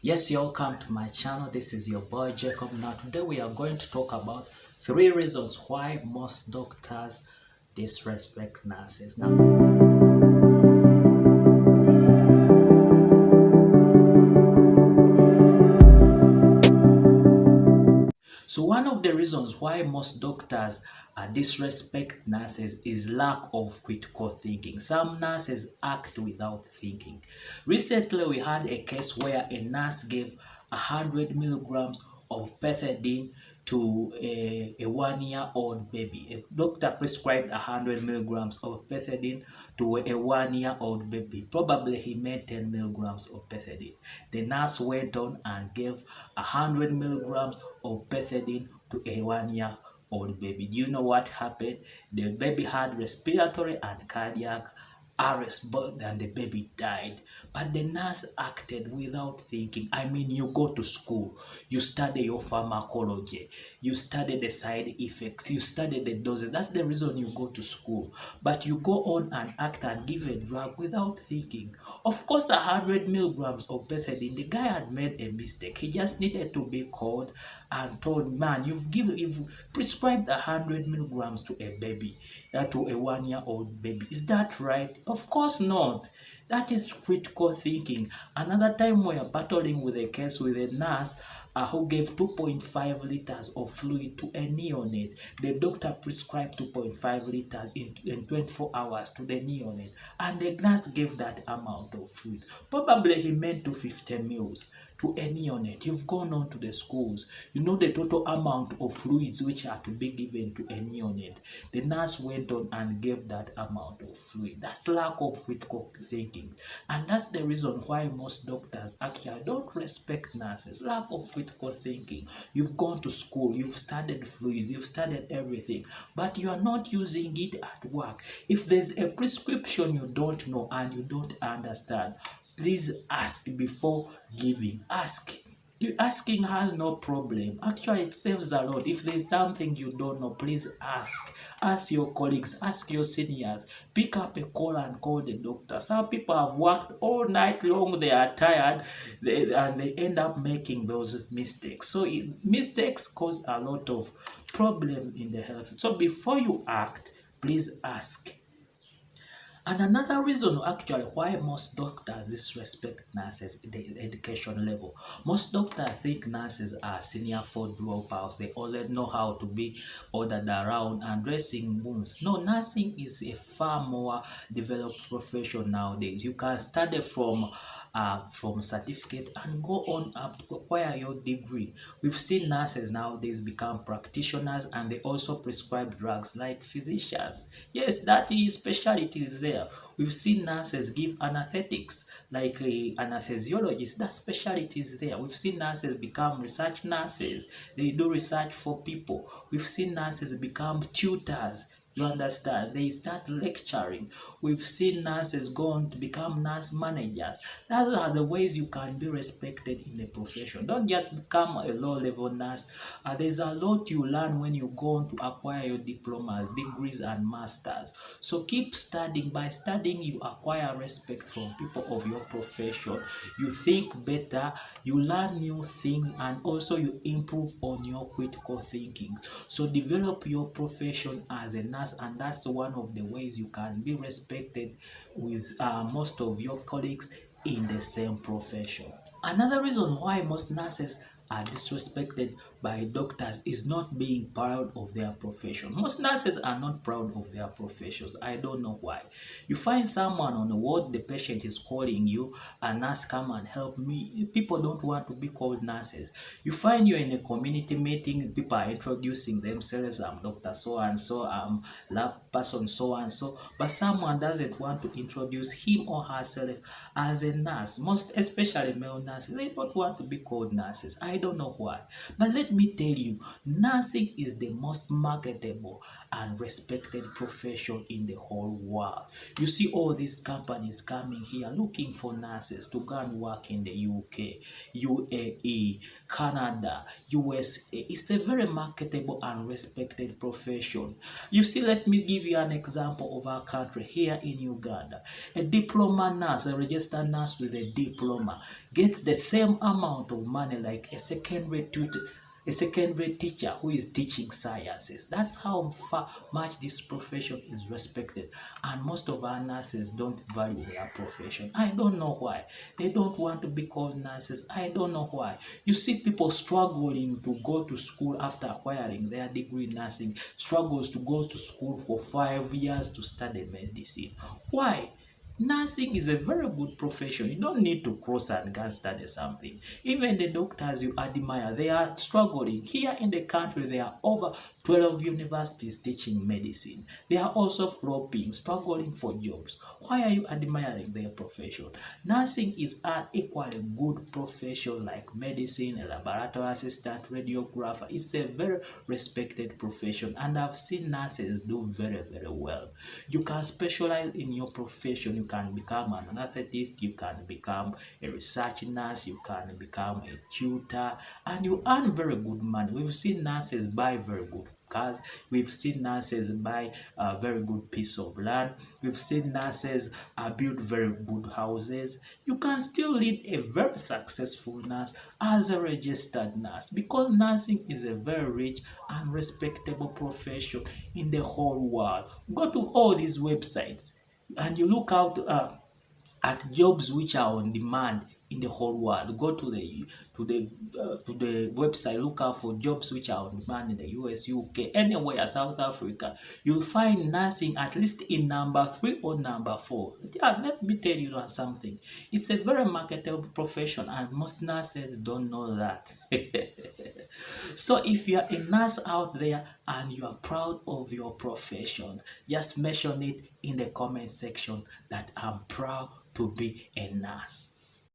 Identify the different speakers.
Speaker 1: Yes, you're welcome to my channel. This is your boy Jacob. Now today we are going to talk about 3 reasons why most doctors disrespect nurses. So one of the reasons why most doctors disrespect nurses is lack of critical thinking. Some nurses act without thinking. Recently, we had a case where a nurse gave 100 milligrams of pethidine to a 1-year-old baby. A doctor prescribed 100 milligrams of pethidine to a 1-year-old baby. Probably he made 10 milligrams of pethidine. The nurse went on and gave 100 milligrams of pethidine to a 1-year-old baby. Do you know what happened? The baby had respiratory and cardiac arrest, and the baby died. But the nurse acted without thinking. I mean, you go to school, you study your pharmacology, you study the side effects, you study the doses. That's the reason you go to school. But you go on and act and give a drug without thinking. Of course, 100 milligrams of pethidine, the guy had made a mistake. He just needed to be called and told, man, you've prescribed 100 milligrams to a baby, to a 1-year-old baby. Is that right? Of course not. That is critical thinking. Another time we are battling with a case with a nurse who gave 2.5 liters of fluid to a neonate. The doctor prescribed 2.5 liters in 24 hours to the neonate, and the nurse gave that amount of fluid. Probably he meant 250 mils to a neonate. You've gone on to the schools. You know the total amount of fluids which are to be given to a neonate. The nurse went on and gave that amount of fluid. That's lack of critical thinking. And that's the reason why most doctors actually don't respect nurses. Lack of critical thinking. You've gone to school, you've studied fluids, you've studied everything, but you are not using it at work. If there's a prescription you don't know and you don't understand, please ask before giving. Ask. Asking has no problem. Actually, it saves a lot. If there's something you don't know, please ask. Ask your colleagues, ask your seniors. Pick up a call and call the doctor. Some people have worked all night long, they are tired, and they end up making those mistakes. So mistakes cause a lot of problem in the health. So before you act, please ask. And another reason actually why most doctors disrespect nurses is the education level. Most doctors think nurses are senior 4 dropouts. They only know how to be ordered around and dressing wounds. No, nursing is a far more developed profession nowadays. You can study from certificate and go on up to acquire your degree. We've seen nurses nowadays become practitioners, and they also prescribe drugs like physicians. Yes, that is specialty is there. We've seen nurses give anesthetics like anesthesiologists. That specialty is there. We've seen nurses become research nurses. They do research for people. We've seen nurses become tutors. You understand? They start lecturing. We've seen nurses go on to become nurse managers. Those are the ways you can be respected in the profession. Don't just become a low-level nurse. There's a lot you learn when you go on to acquire your diplomas, degrees, and masters. So keep studying. By studying, you acquire respect from people of your profession. You think better, you learn new things, and also you improve on your critical thinking. So develop your profession as a nurse, and that's one of the ways you can be respected with most of your colleagues in the same profession. Another reason why most nurses are disrespected by doctors is not being proud of their profession. Most nurses are not proud of their professions. I don't know why. You find someone on the ward, the patient is calling you, a nurse, come and help me. People don't want to be called nurses. You find you're in a community meeting, people are introducing themselves. I'm Dr. So-and-so, I'm lab person so-and-so, but someone doesn't want to introduce him or herself as a nurse. Most especially male nurses, they don't want to be called nurses. I don't know why. But let me tell you, nursing is the most marketable and respected profession in the whole world. You see all these companies coming here looking for nurses to go and work in the UK, UAE, Canada, USA. It's a very marketable and respected profession. You see, let me give you an example of our country here in Uganda. A diploma nurse, a registered nurse with a diploma, gets the same amount of money like a secondary tutor, a secondary teacher who is teaching sciences. That's how much this profession is respected. And most of our nurses don't value their profession. I don't know why. They don't want to be called nurses. I don't know why. You see people struggling to go to school after acquiring their degree in nursing, struggles to go to school for 5 years to study medicine. Why? Nursing is a very good profession. You don't need to cross and go and study something. Even the doctors you admire, they are struggling. Here in the country, there are over 12 universities teaching medicine. They are also flopping, struggling for jobs. Why are you admiring their profession? Nursing is an equally good profession like medicine, a laboratory assistant, radiographer. It's a very respected profession, and I've seen nurses do very, very well. You can specialize in your profession. You can become an anesthetist, you can become a research nurse, you can become a tutor, and you earn very good money. We've seen nurses buy very good cars. We've seen nurses buy a very good piece of land. We've seen nurses build very good houses. You can still lead a very successful nurse as a registered nurse, because nursing is a very rich and respectable profession in the whole world. Go to all these websites and you look out at jobs which are on demand in the whole world. Go to the website, look out for jobs which are on demand in the US, UK, anywhere, South Africa. You'll find nursing at least in number 3 or number 4. Yeah, let me tell you something. It's a very marketable profession, and most nurses don't know that. So if you are a nurse out there and you are proud of your profession, just mention it in the comment section that I'm proud to be a nurse.